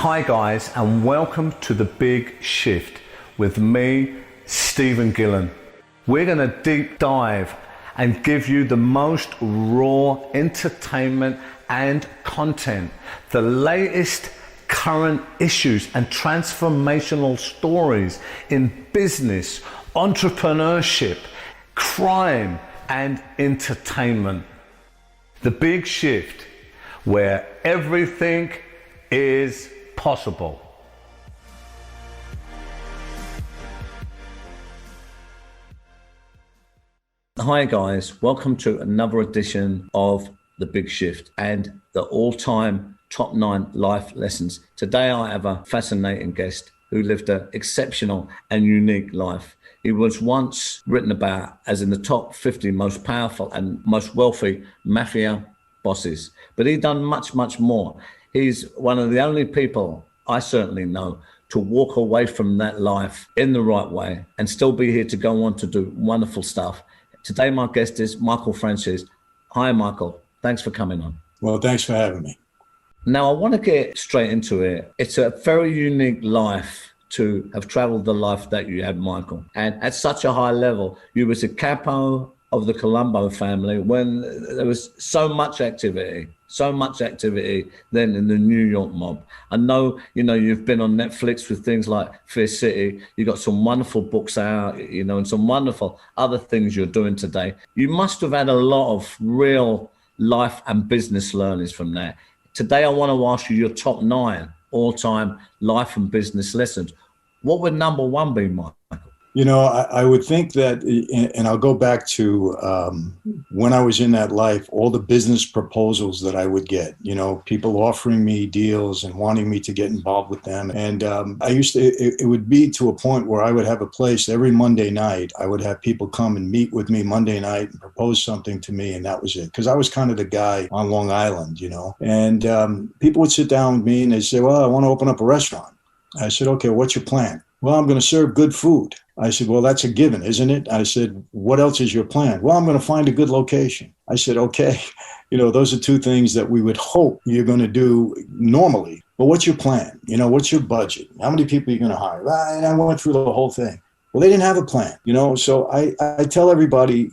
Hi guys, and welcome to The Big Shift with me, Stephen Gillen. We're going to deep dive and give you the most raw entertainment and content, the latest current issues and transformational stories in business, entrepreneurship, crime and entertainment. The Big Shift, where everything is possible. Hi guys, welcome to another edition of The Big Shift and the all-time top 9 life lessons. Today I have a fascinating guest who lived an exceptional and unique life. He was once written about as in the top 50 most powerful and most wealthy mafia bosses, but he's done much, much more. He's one of the only people I certainly know to walk away from that life in the right way and still be here to go on to do wonderful stuff. Today, my guest is Michael Franzese. Hi, Michael. Thanks for coming on. Well, thanks for having me. Now, I want to get straight into it. It's a very unique life to have traveled the life that you had, Michael. And at such a high level, you was a capo of the Colombo family when there was so much activity then in the New York mob. I know, you've been on Netflix with things like Fear City. You got some wonderful books out, and some wonderful other things you're doing today. You must have had a lot of real life and business learnings from that. Today, I want to ask you your top 9 all-time life and business lessons. What would number 1 be, Michael? I would think that, and I'll go back to when I was in that life, all the business proposals that I would get, people offering me deals and wanting me to get involved with them. And it would be to a point where I would have a place every Monday night. I would have people come and meet with me Monday night and propose something to me. And that was it. Because I was kind of the guy on Long Island, and people would sit down with me and they'd say, well, I want to open up a restaurant. I said, okay, what's your plan? Well, I'm going to serve good food. I said, well, that's a given, isn't it? I said, what else is your plan? Well, I'm going to find a good location. I said, okay, those are 2 things that we would hope you're going to do normally. But what's your plan? What's your budget? How many people are you going to hire? And I went through the whole thing. Well, they didn't have a plan, so I tell everybody,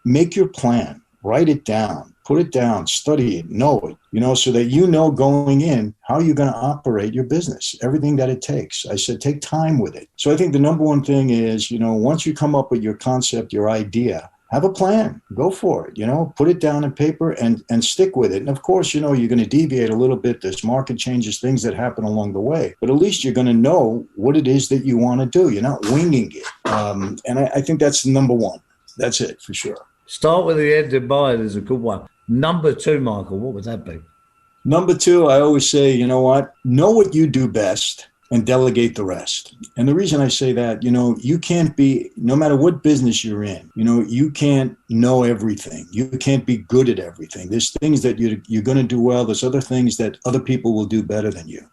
make your plan, write it down. Put it down, study it, know it, so that going in how you're going to operate your business, everything that it takes. I said, take time with it. So I think the number one thing is, once you come up with your concept, your idea, have a plan, go for it, put it down on paper and stick with it. And of course, you're going to deviate a little bit. There's market changes, things that happen along the way, but at least you're going to know what it is that you want to do. You're not winging it. And I think that's number 1. That's it for sure. Start with the end in mind is a good one. Number 2, Michael, what would that be? Number 2, I always say, know what you do best and delegate the rest. And the reason I say that, you can't be, no matter what business you're in, you can't know everything. You can't be good at everything. There's things that you're going to do well. There's other things that other people will do better than you.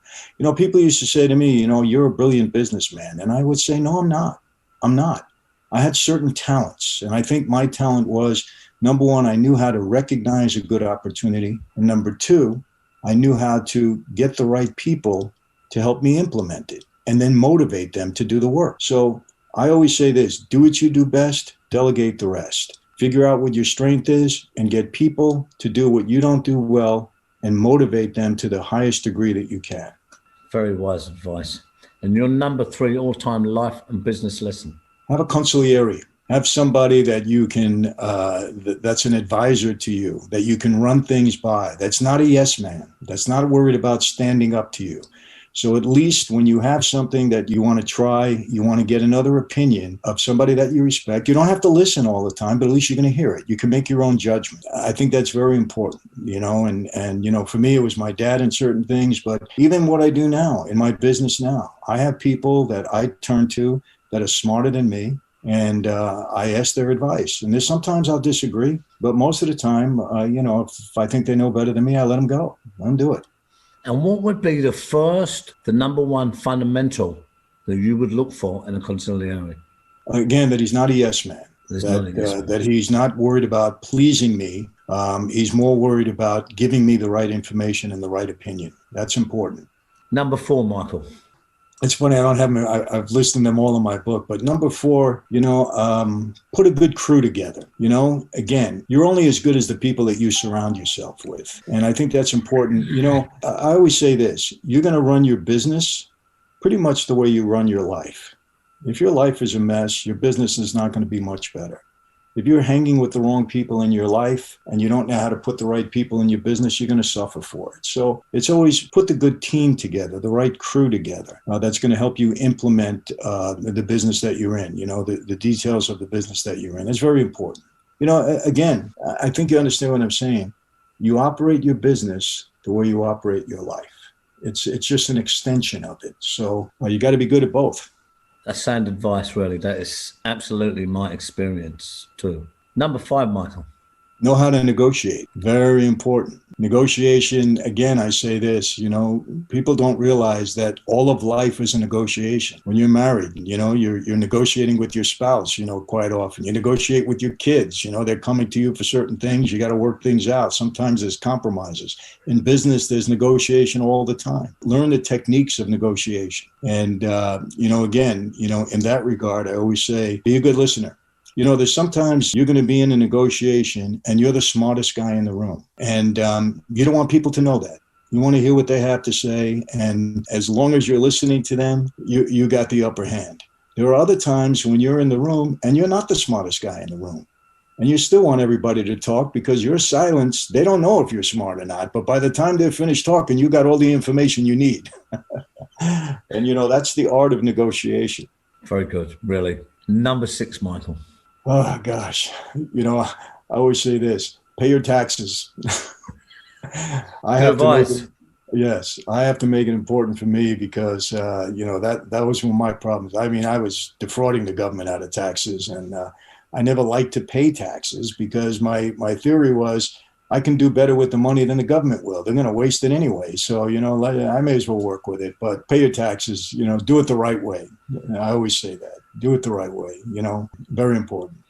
People used to say to me, you're a brilliant businessman. And I would say, no, I'm not. I had certain talents. And I think my talent was, number 1, I knew how to recognize a good opportunity. And number 2, I knew how to get the right people to help me implement it and then motivate them to do the work. So I always say this, do what you do best, delegate the rest. Figure out what your strength is and get people to do what you don't do well and motivate them to the highest degree that you can. Very wise advice. And your number 3 all-time life and business lesson? Have a consigliere. Have somebody that you can, that's an advisor to you, that you can run things by. That's not a yes man. That's not worried about standing up to you. So at least when you have something that you want to try, you want to get another opinion of somebody that you respect. You don't have to listen all the time, but at least you're going to hear it. You can make your own judgment. I think that's very important, and for me, it was my dad in certain things, but even what I do now in my business now, I have people that I turn to that are smarter than me. And I ask their advice. And there's sometimes I'll disagree, but most of the time, if I think they know better than me, I let them go. Let them do it. And what would be the number 1 fundamental that you would look for in a consigliere? Again, that he's not a yes man. That he's not worried about pleasing me. He's more worried about giving me the right information and the right opinion. That's important. Number 4, Michael. It's funny, I don't have them, I've listed them all in my book, but number 4, put a good crew together. Again, you're only as good as the people that you surround yourself with. And I think that's important. I always say this, you're going to run your business pretty much the way you run your life. If your life is a mess, your business is not going to be much better. If you're hanging with the wrong people in your life and you don't know how to put the right people in your business, you're going to suffer for it. So it's always put the good team together, the right crew together. That's going to help you implement the business that you're in, the details of the business that you're in. It's very important. Again, I think you understand what I'm saying. You operate your business the way you operate your life. It's just an extension of it. So you got to be good at both. That's sound advice, really. That is absolutely my experience too. Number 5, Michael. Know how to negotiate. Very important. Negotiation, again, I say this, people don't realize that all of life is a negotiation. When you're married, you're negotiating with your spouse, quite often. You negotiate with your kids, they're coming to you for certain things. You got to work things out. Sometimes there's compromises. In business, there's negotiation all the time. Learn the techniques of negotiation. And, again, in that regard, I always say, be a good listener. There's sometimes you're going to be in a negotiation and you're the smartest guy in the room. And you don't want people to know that. You want to hear what they have to say. And as long as you're listening to them, you got the upper hand. There are other times when you're in the room and you're not the smartest guy in the room. And you still want everybody to talk because your silence, they don't know if you're smart or not. But by the time they're finished talking, you got all the information you need. And, that's the art of negotiation. Very good, really. Number 6, Michael. Oh, gosh. I always say this, pay your taxes. I have to make it important for me because, that was one of my problems. I mean, I was defrauding the government out of taxes, and I never liked to pay taxes because my theory was I can do better with the money than the government will. They're going to waste it anyway. So, I may as well work with it, but pay your taxes, do it the right way. I always say that. Do it the right way, very important.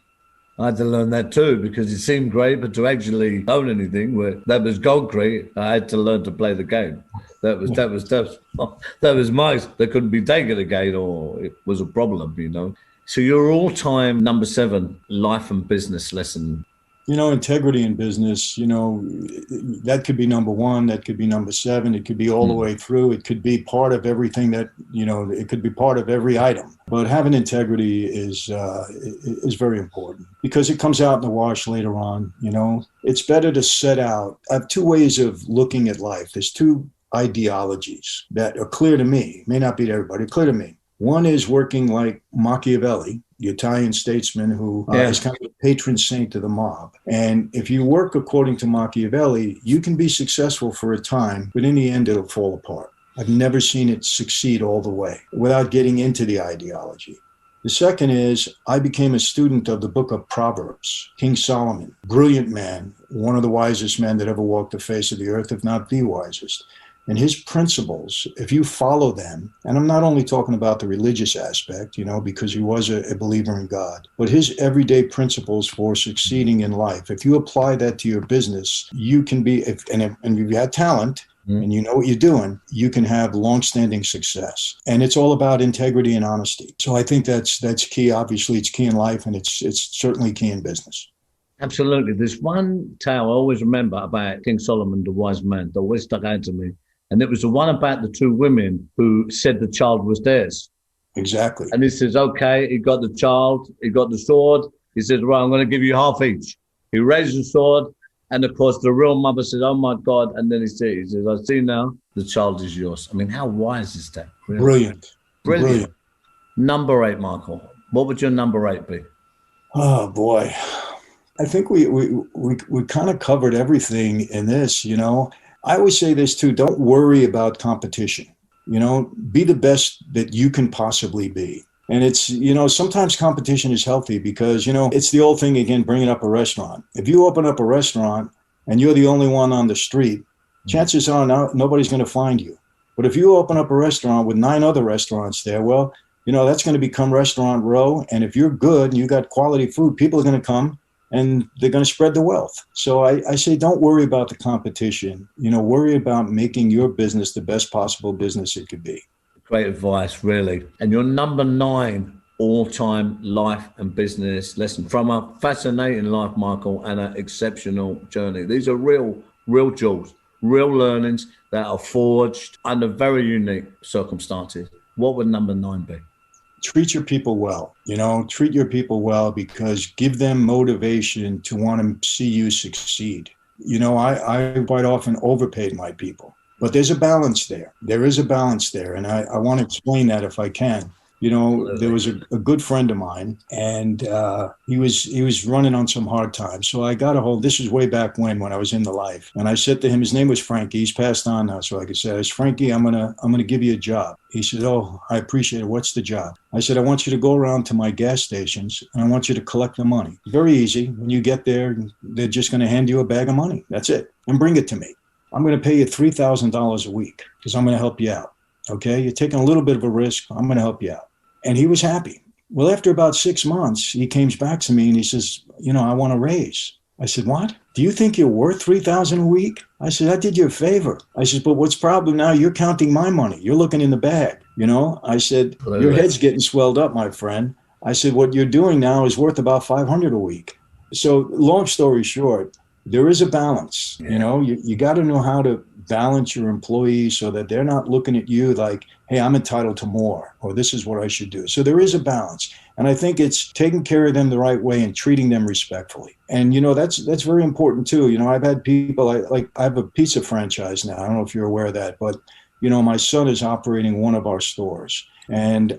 I had to learn that too because it seemed great, but to actually own anything that was concrete, I had to learn to play the game. That was my. That couldn't be taken again, or it was a problem, So your all-time number 7 life and business lesson. Integrity in business, that could be number 1, that could be number 7, it could be all the way through. It could be part of everything that, it could be part of every item. But having integrity is very important because it comes out in the wash later on. It's better to set out. I have 2 ways of looking at life. There's 2 ideologies that are clear to me, may not be to everybody, clear to me. One is working like Machiavelli, the Italian statesman who is kind of a patron saint to the mob. And if you work according to Machiavelli, you can be successful for a time, but in the end, it'll fall apart. I've never seen it succeed all the way without getting into the ideology. The second is I became a student of the book of Proverbs. King Solomon, brilliant man, one of the wisest men that ever walked the face of the earth, if not the wisest. And his principles, if you follow them, and I'm not only talking about the religious aspect, because he was a believer in God, but his everyday principles for succeeding in life, if you apply that to your business, you can be, and you've got talent, and you know what you're doing, you can have longstanding success. And it's all about integrity and honesty. So I think that's key. Obviously, it's key in life, and it's certainly key in business. Absolutely. There's one tale I always remember about King Solomon, the wise man, that always stuck out to me. And it was the one about the 2 women who said the child was theirs. Exactly. And he says, okay, he got the child, he got the sword. He says, right, I'm going to give you half each. He raised the sword. And of course, the real mother said, oh my God. And then he says, I see now, the child is yours. I mean, how wise is that? Really? Brilliant. Number 8, Michael. What would your number 8 be? Oh, boy. I think we kind of covered everything in this, I always say this too, don't worry about competition. Be the best that you can possibly be. And it's, sometimes competition is healthy because, it's the old thing again, bringing up a restaurant. If you open up a restaurant and you're the only one on the street, chances are nobody's going to find you. But if you open up a restaurant with 9 other restaurants there, that's going to become Restaurant Row. And if you're good and you got quality food, people are going to come and they're going to spread the wealth. So I say, don't worry about the competition. Worry about making your business the best possible business it could be. Great advice, really. And your number 9 all-time life and business lesson from a fascinating life, Michael, and an exceptional journey. These are real jewels, real learnings that are forged under very unique circumstances. What would number 9 be? Treat your people well. Treat your people well, because give them motivation to want to see you succeed. I quite often overpaid my people, but there's a balance there. There is a balance there. And I want to explain that if I can. There was a good friend of mine, and he was running on some hard times. So I got a hold. This was way back when I was in the life, and I said to him, his name was Frankie. He's passed on now, so I could say, Frankie, I'm gonna give you a job. He said, oh, I appreciate it. What's the job? I said, I want you to go around to my gas stations, and I want you to collect the money. Very easy. When you get there, they're just going to hand you a bag of money. That's it, and bring it to me. I'm going to pay you $3,000 a week because I'm going to help you out. Okay, you're taking a little bit of a risk. I'm going to help you out. And he was happy. Well, after about 6 months, he came back to me and he says, I want a raise. I said, what? Do you think you're worth $3,000 a week? I said, I did you a favor. I said, but what's the problem now? You're counting my money. You're looking in the bag. I said, your head's getting swelled up, my friend. I said, what you're doing now is worth about $500 a week. So long story short, there is a balance. You got to know how to balance your employees so that they're not looking at you like, hey, I'm entitled to more, or this is what I should do. So there is a balance. And I think it's taking care of them the right way and treating them respectfully. And, that's very important too. I've had people, I have a pizza franchise now. I don't know if you're aware of that, but, my son is operating one of our stores. And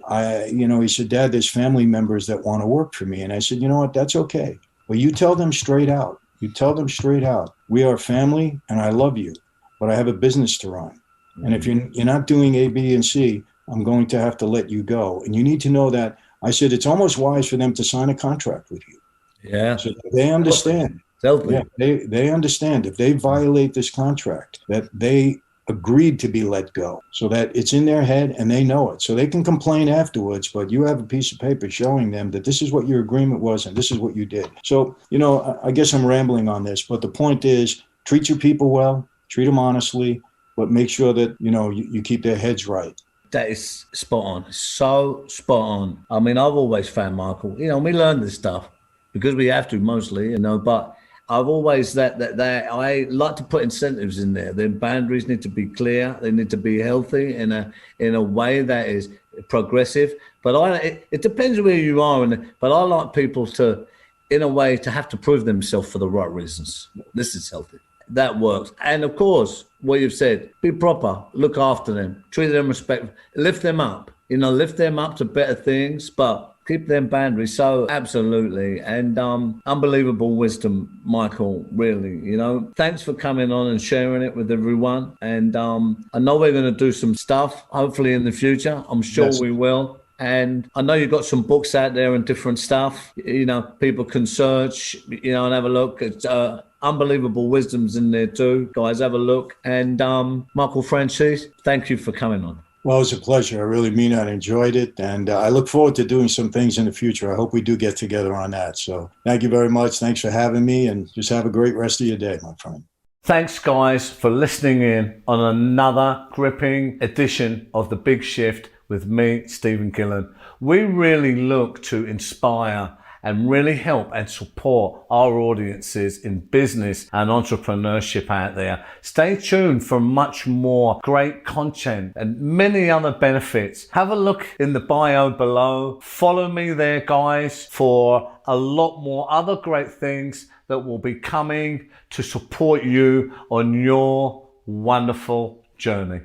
he said, Dad, there's family members that want to work for me. And I said, you know what, that's okay. Well, you tell them straight out. We are family and I love you, but I have a business to run. And if you're not doing A, B, and C, I'm going to have to let you go. And you need to know that. I said, it's almost wise for them to sign a contract with you. Yeah. So they understand. Yeah, they understand if they violate this contract, that they agreed to be let go, so that it's in their head and they know it. So they can complain afterwards, but you have a piece of paper showing them that this is what your agreement was and this is what you did. So, I guess I'm rambling on this, but the point is, treat your people well, treat them honestly, but make sure that, you keep their heads right. That is spot on. So spot on. I mean, I've always found, Michael, we learn this stuff because we have to mostly, but I've always that I like to put incentives in there. The boundaries need to be clear. They need to be healthy in a way that is progressive. But it depends where you are. But I like people to, in a way, to have to prove themselves for the right reasons. This is healthy. That works. And of course, what you've said, be proper, look after them, treat them respectfully, lift them up, lift them up to better things, but keep them boundaries. So absolutely. And unbelievable wisdom, Michael, really, thanks for coming on and sharing it with everyone. And I know we're going to do some stuff, hopefully in the future. I'm sure we will. And I know you've got some books out there and different stuff, people can search, and have a look. It's unbelievable wisdoms in there too. Guys, have a look. And Michael Franzese, thank you for coming on. Well, it was a pleasure. I really mean it. I enjoyed it. And I look forward to doing some things in the future. I hope we do get together on that. So thank you very much. Thanks for having me, and just have a great rest of your day, my friend. Thanks, guys, for listening in on another gripping edition of The Big Shift with me, Stephen Gillen. We really look to inspire and really help and support our audiences in business and entrepreneurship out there. Stay tuned for much more great content and many other benefits. Have a look in the bio below. Follow me there, guys, for a lot more other great things that will be coming to support you on your wonderful journey.